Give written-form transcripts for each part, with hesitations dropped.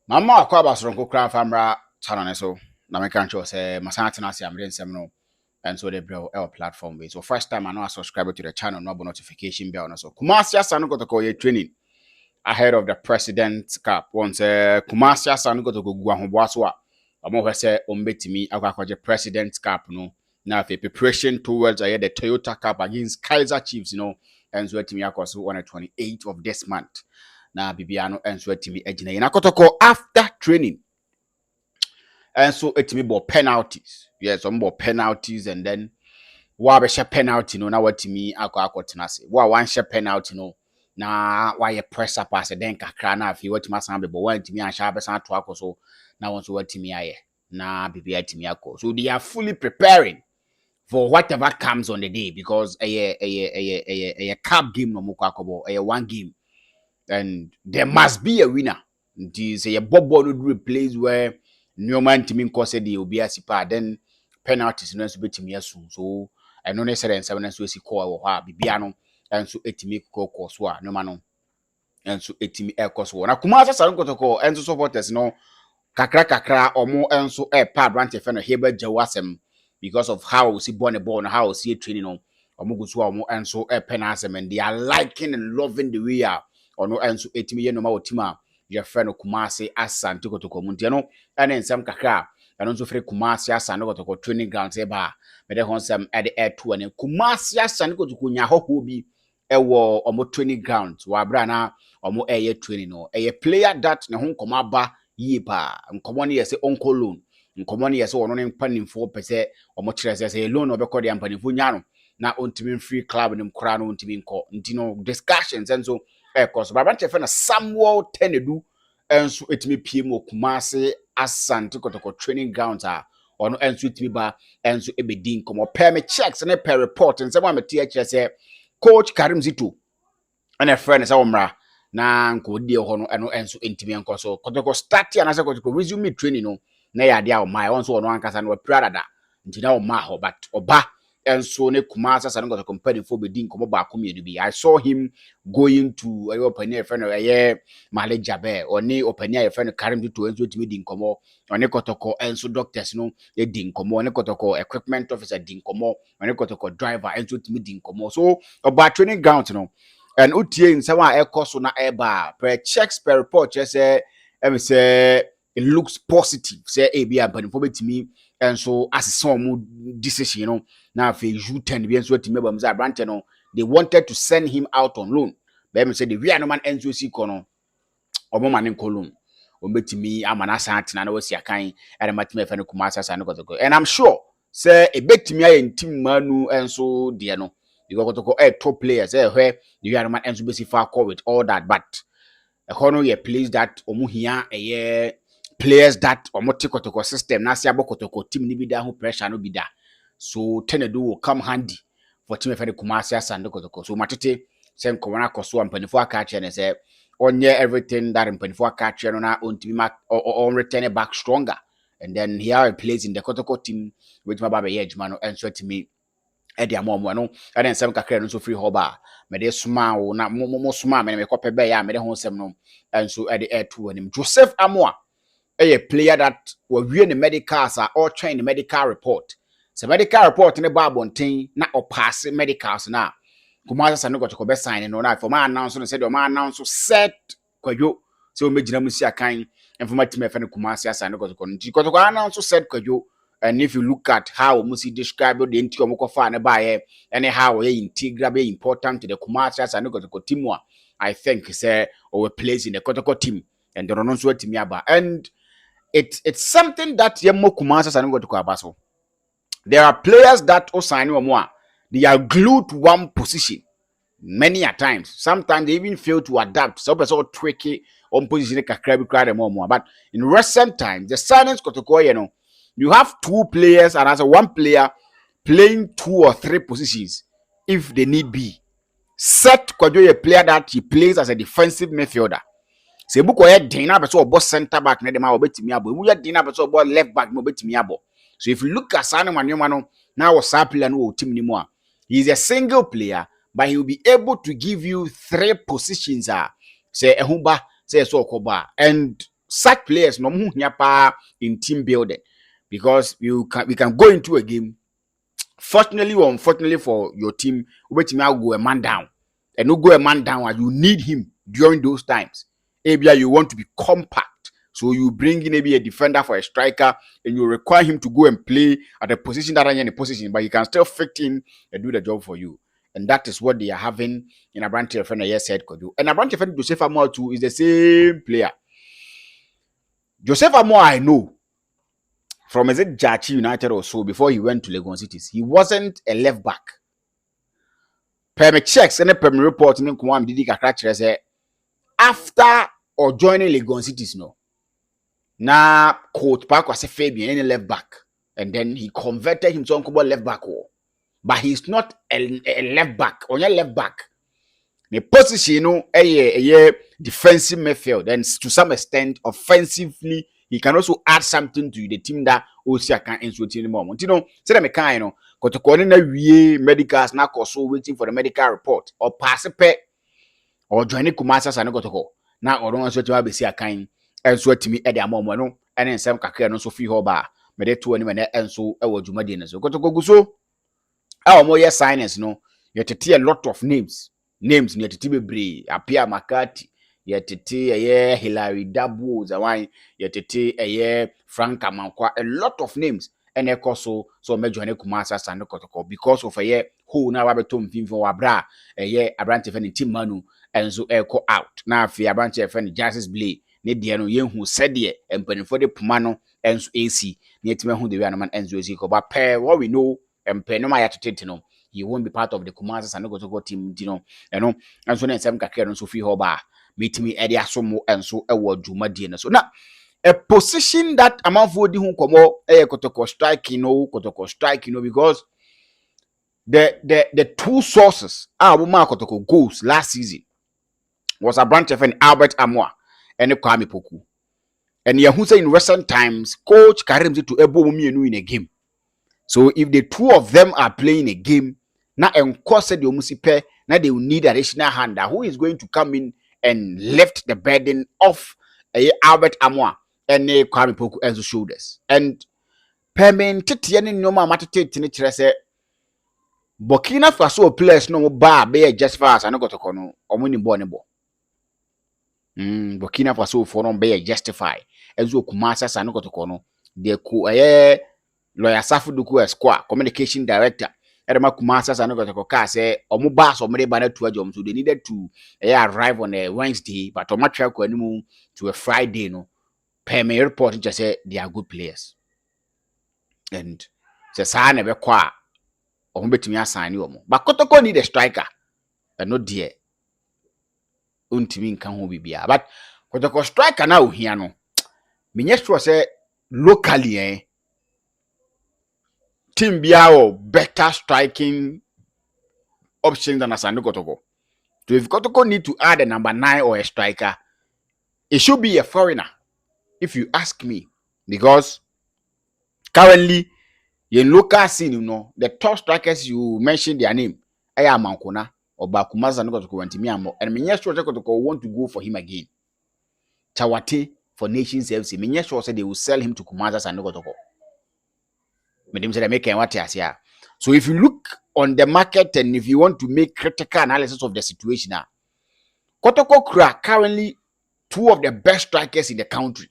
Mama akwaba soronko kra famra channel so na me kan cho say masana na se amre nsem no and so they bro our platform we so first time I know subscribe to the channel no notification bell no so Kumasi Asanu Kotoko ye training ahead of the President Cup once Kumasi Asanu Kotoko gu ahobo so a omo hwe say ombetimi akwakoje President Cup no na for preparation towards the Toyota Cup against Kaizer Chiefs and so etimi akoso on the 28th of this month na bibiano enso etimi agina na Kotoko after training and so etimi bo penalties yes on bo penalties and then wa be share penalty no na watimi akotena se wa wan share penalty no na wa ye press up as den kakra na afi watimi asan be bo wantimi ansha be san to akoso na won so watimi aye na bibia etimi akọ so they are fully preparing for whatever comes on the day because a cup game no moko akobo one game and there must be a winner. This a bobo would replace where no man to mean cause the obiasipa then penalties no so betimi asu so I know necessarily and seven so si call or bibiano and so etimi ko so no man and so etimi e course na Kumasi Asanu Kotoko and so supporters no kakra omo and so pa branch fe no heba jawasem because of how see born a ball and how see training on omo go so omo and so penalty and they are liking and loving the way ono enso etimi ye no ma otima ye frɛ no Kumasi Asanu Kotoko muntie no ene nsɛm kakra eno nso frɛ Kumasi Asanu Kotoko training ground se ba me de ho nsɛm ede to ene Kumasi Asanu Kotoko nya hoho bi ewo omo training ground wa bra na omo eye training no eye player that ne ho nkɔmɔ aba yie pa nkɔmɔ ne ye se onko loan nkɔmɔ ne ye se ono ne mpanimfo pese omo kyerɛ se loan obekɔ de mpanimfo nya no na ontimi free club nim kora no ontimi nkɔ ntino discussions and so cause Babante na Samuel Tenedu enso etimi pie mo Kumasi Asanu Kotoko training grounds ono enso etimi ba enso ebedin komo per me checks na per report and someone me tie say coach Karim Zito and a friend say omra na nkodi ho no eno enso entimi enko so Kotoko start ya na say Kotoko resume training no na ya dia o mai onso ono ankasa no prada ntina o ma ho but oba and so ne Kumasi Asanu Kotoko company for bedin komo ba komedu bi I saw him going to a opinion friend Male Jabe or ne opinion friend Karim to enso timi din komo one Kotoko enso doctors no e din komo one Kotoko equipment officer din komo one Kotoko driver enso timi din komo so about training ground no and utie in someone e course na e ba per checks per report say say it looks positive say e bia but for betimi enso as some decision na fe U10 bi enso timi ba mza branch no they wanted to send him out on loan. But me say the we no man NCC kono omo man kolon. Ombetimi amana santina na wasi akan e matime fe no Kumasi Asanu Kotoko. And I'm sure say e betimi aye ntim manu enso de no. Because Kotoko top players where the we no man enso besi far call with all that but e hono ye place that omo hia players that omo take Kotoko system na se abo Kotoko team ni bi da ho pressure no bi da. So Tenedu will come handy for team fe Kumasi Asanu Kotoko. So matete same corona koso ampanifo aka che ne say onye everything that ampanifo aka che no na ontimi on return back stronger and then here a place in the Kotoko team with my baba yejma no enso timi e dia mo no and then some kakra no so free hoba me de suma wo na mo suma me kope be ya me de ho nsem no enso e de air to anim Joseph Amoah a player that will view the medicals or train the medical report so medical report ne ba bonten na o pass medicals na Kumasi Asanu Kotoko be sign no na for man announce no say the man announce Seth kwadwo so megina musi akan informative me Kumasi Asanu Kotoko nti Kotoko announce Seth kwadwo and if you look at how musi describe the enti omokofa ne bae and how integral be important to the Kumasi Asanu Kotoko team I think say or place in the Kotoko team and the Ronon so team aba and it's something that yemo Kumasi Asanu Kotoko abaso there are players that o sign omo they are glued to one position many a times. Sometimes they even fail to adapt. So it's all tricky on position more. But in recent times, the silence Kotoko, you have two players and as a one player playing 2 or 3 positions if they need be. Seth Kwadwo a player that he plays as a defensive midfielder. Se bu ko ye dina be so boss center back na dem a obetimi abo. Mu ye dina be so boss left back na obetimi abo. So if you look at Sane Manwema no now was player no team ni mu a he is a single player but he will be able to give you 3 positions say ehumba say so okoba and such players no mu hia pa in team building, because we can go into a game. Fortunately or unfortunately for your team, wait me go a man down. And no go a man down, and you need him during those times. Maybe you want to be compact. So you bring in maybe a defender for a striker, and you require him to go and play at a position that ain't a position, but he can still fit in and do the job for you. And that is what they are having in a branch of friend said could do. And a branch of friend Joseph Amoah too is the same player. Joseph Amoah, I know from is it Jachi United or so before he went to Legon Cities. He wasn't a left back. Per me checks and per me report in Kwam Didi Kakra say after or joining Legon Cities no. Na Coach Park was a Fabian any left back, and then he converted himself to left back. But he's not a left back, only left back. The position, you know, a defensive midfield, and to some extent, offensively, he can also add something to the team that also can insult in the moment. You know, say that you know, Kotoko na we medicals na so waiting for the medical report or pass a or join Kumasa and Kotoko. Now, or don't answer to be see a kind and so to me at the Amoah no, and then some kakra no so free hoba, but they 20 minutes and so I will do my dinner. So Kotoko go so. Our more signings no, you tete a lot of names near tete bebre appear McCarthy, you tete Hilary Dabo Zawai, you tete Frank Amankwa, a lot of names, and so major Kumasa and Kotoko because of a year who now have a tom fin for Abra, a branch of any team manu, and so echo out. Now, if a branch of any Justice Blay, ne diano yen who said ye, and penny for the Pumano, and so AC, near to me who the Ranaman and Zoziko, but pair what we know. And Penoma to know he won't be part of the Kumasa and Kotoko team, you know, and so then some Kakera so free hoba meet me Eddie Asomo and so a word Juma dinner. So now a position that amount for the whom come Kotoko strike, Kotoko strike, because the two sources are Kotoko goals last season was a branch of an Albert Amoah and a Kwame Poku. And Yahusa in recent times, coach Karim to Ebo in a game. So if the two of them are playing a game, now and course the Omusipe, now they will need additional hand who is going to come in and lift the burden off Albert Amoah and Kwame Poku and the shoulders. And permanent tiani no ma matete tini say Burkina Faso players no bar be just fast and got to kono omuni bonebo. Burkina Faso for no be justify and so Kumasa and got to kono de ku lawyer Safuduku Esquire, communication director. Edema Kumasa Sanogo Car say Omubas or Medibana to a job, so they needed to arrive on a Wednesday, but Omatria to a Friday. No, per me report just say they are good players. And the sign never qua or bet me a sign you. But Kotoko need a striker, and no dear. Untimin can be beer. But Kotoko striker now here no. Minyestro say locally, team biao better striking options than Asano Kotoko. So if Kotoko need to add a number 9 or a striker, it should be a foreigner, if you ask me. Because currently, in local scene, the top strikers you mentioned their name, Aya Mankona or Bakumaza Kotoko and Timiamo, and Minyestro Kotoko want to go for him again. Chawate for Nations FC. Minyestro said they will sell him to Kumaza and Kotoko. So if you look on the market and if you want to make critical analysis of the situation now, Kotoko Kra currently two of the best strikers in the country,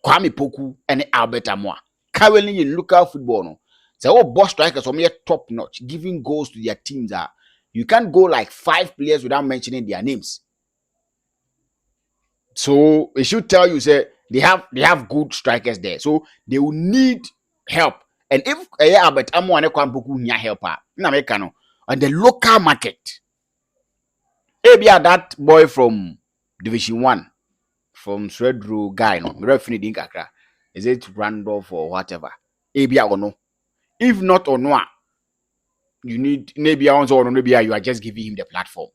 Kwame Poku and Albert Amoah. Currently in local football, no, so all boss strikers are top notch, giving goals to their teams. You can't go like 5 players without mentioning their names. So it should tell you say they have good strikers there. So they will need help. And if Albert Amoah and Kwame Poku need help, on the local market, maybe that boy from Division 1. From Sredro guy, no, referee kakra. Is it Randolph or whatever? Ebia or no? If not or no, you need maybe or maybe you are just giving him the platform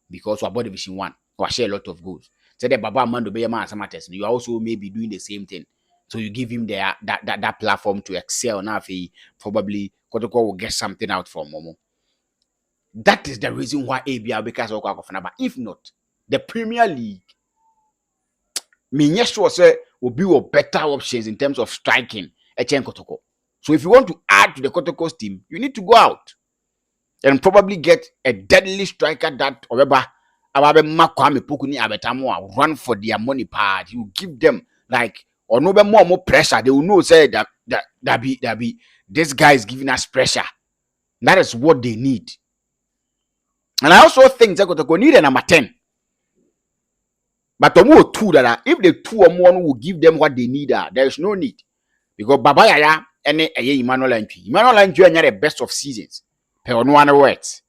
because we're about Division 1. Or share a lot of goals. So the Baba Mando Beyama Samates, you also may be doing the same thing. So you give him that platform to excel. Now, if he probably Kotoko will get something out from Momo. That is the reason why ABA because of But if not, the Premier League. me sure say will be better options in terms of striking Etienne Kotoko. So if you want to add to the Kotoko's team, you need to go out and probably get a deadly striker that Obeba Ababe Makwame Pukuni Abetamoa run for their money part. You give them like or no more pressure. They will know say that be this guy is giving us pressure. That is what they need. And I also think they Kotoko need a number 10. But two that if the two or more will give them what they need, there is no need. Because Baba Yaya and Emmanuel Antwi. Emmanuel Antwi are the best of seasons. Per one words.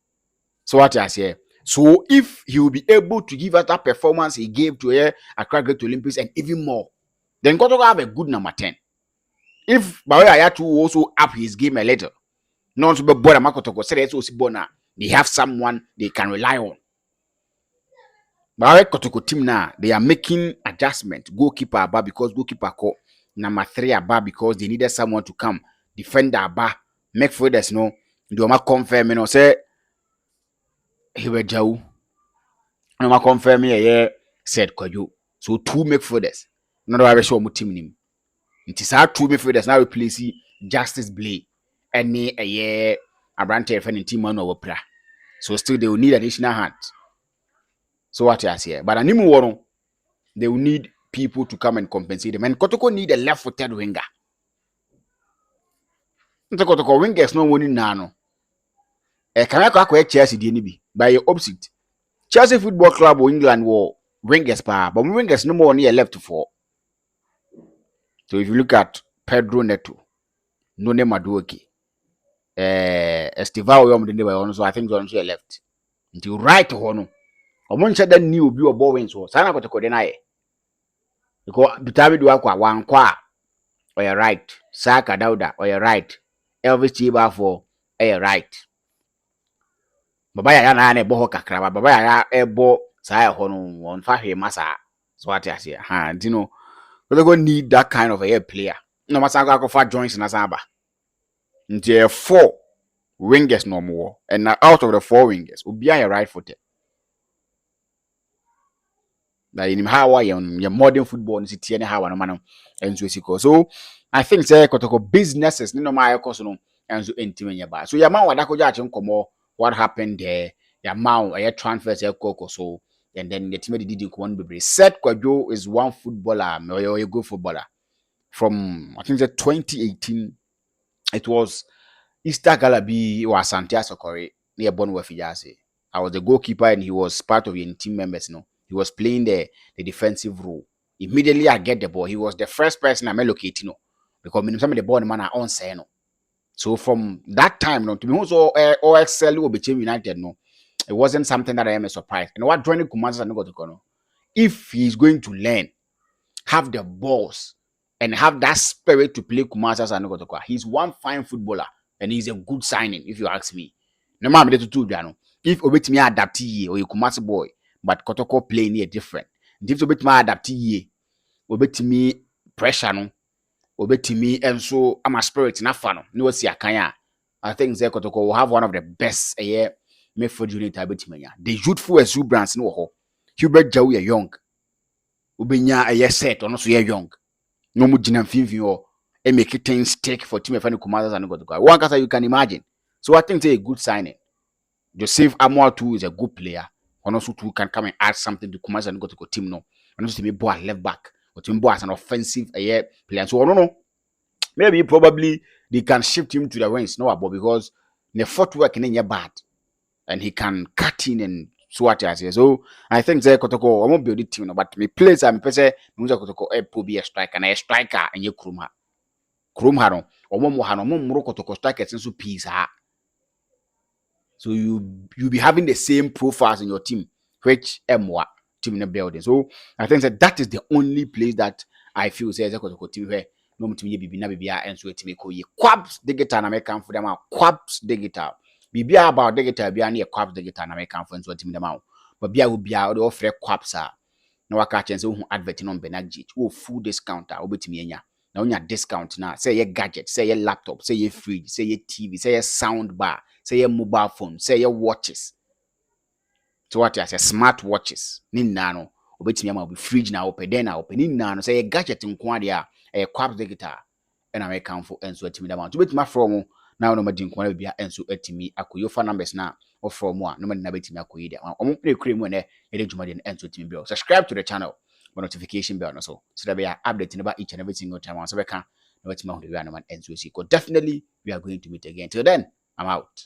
So what I say. So if he will be able to give us that performance he gave to Accra Great Olympics and even more, then Kotoko have a good number 10. If Baba Yaya to also up his game a little, not to be bored of Kotoko, say they have someone they can rely on. But Kotoko team now, they are making adjustment. Goalkeeper Abba because goalkeeper call number 3 Abba because they needed someone to come defend Abba. Make Midfielders no, they will confirm say he will jaw. No confirm said Kwajo. So 2 Midfielders. Not I show mu team nim. It is our 2 Midfielders now replace Justice Blay. Any a brand defending team man over pra. So still they will need additional hands. So what I say, but animu woro they will need people to come and compensate them. And Kotoko need a left-footed winger. Kotoko wingers no winning now. Can I call Chelsea DNB by your opposite? Chelsea Football Club or England war wingers but wingers no more near left for. So if you look at Pedro Neto, None Maduoki, Estivao Yom the neighbor, so I think on your left. Until right to Hono. Or Moncha then knew be a bow so Sana Kotoko deny. Because Bitabi do aqua one qua. Or you're right. Saka Dauda, or you're right. Elvis Chiba for you're right. Baba ya na ebo kakra baba ya ebo saa ho no on fa hwe masa so what I say you know we go need that kind of a player no masa go for joints na saba ntie 4 wingers no more and out of the 4 wingers obi are right footed that in how your modern football in city any how no man enso siko so I think say Kotoko businesses no ma ekoso no enso entimenye ba so your man wadakoja ache nkomo what happened there your man transfers ekoko so and then the team did one be Seth Kwajo is one footballer or a good footballer from I think that 2018 it was Easter Galabi or Santia Sokore near Bonwa Fijase. I was the goalkeeper and he was part of the team members. No, he was playing the defensive role. Immediately I get the ball. He was the first person I'm locating. No, because some of the ball man are on say no. So from that time, no, to be also OXL will became United. No, it wasn't something that I am a surprise. And what joining Kumasi and go to Kono, if he's going to learn, have the balls, and have that spirit to play Kumasi and go to Kono, he's one fine footballer. And he's a good signing, if you ask me. No matter to if obet me adapt ye or you Kumasi boy, but Kotoko play near different. If obet me adapt ye, obet me pressure no, obet me and so I'm a spirit na fano. No see a kanya. I think Zé Kotoko will have one of the best Midfield unit abet the youthful exuberance no ho. Hubert Jawi young. Ubenya a set or no so young. No mu jina mfimfi ho. And make it things stick for team and Kumasi and go to go. One case you can imagine. So I think it's a good signing. Joseph Amoah too is a good player. One also too can come and add something to Kumasi and go to team no. And also to be boy left back or to be as an offensive player. So I don't know. Maybe probably they can shift him to the wings. No, but because the footwork in your bad and he can cut in and so what I say. So I think Zé Kotoko I won't build the team no, but me plays I'm person Zé Kotoko be a striker and a striker and you Krumha. Krumha no omo ha no mo Kotoko strikers nso peace ha. So you be having the same profiles in your team, which Amoah team in the building. So I think that is the only place that I feel says Kotoko team where no much bibi na bibia and so team ko ye Quabs digital na make am for them Quabs digital. Bibia about digital bia na Quabs digital na make am for so team them out. But bia will be out offer Quabs na waka chance who advert on Benagit wo full discount obetimi enya. Na onya discount na say your gadget, say your laptop, say your fridge, say your TV, say your sound bar, say your mobile phone, say your watches. So what I say smart watches. Ni nano obetimi ama obi fridge na open den na open ni na no say gadget nko ade a quap digital and I camfo enso atimi da ma to betimi from na no madi nko na bia enso atimi akoyo fa numbers na of from a no madi na betimi akoyi dia omo pre mu ne ede dwuma de enso atimi bia subscribe to the channel with notification bell no so that we are updating about each and every single time so we can no betimi ho de we na man enso si definitely we are going to meet again till then I'm out.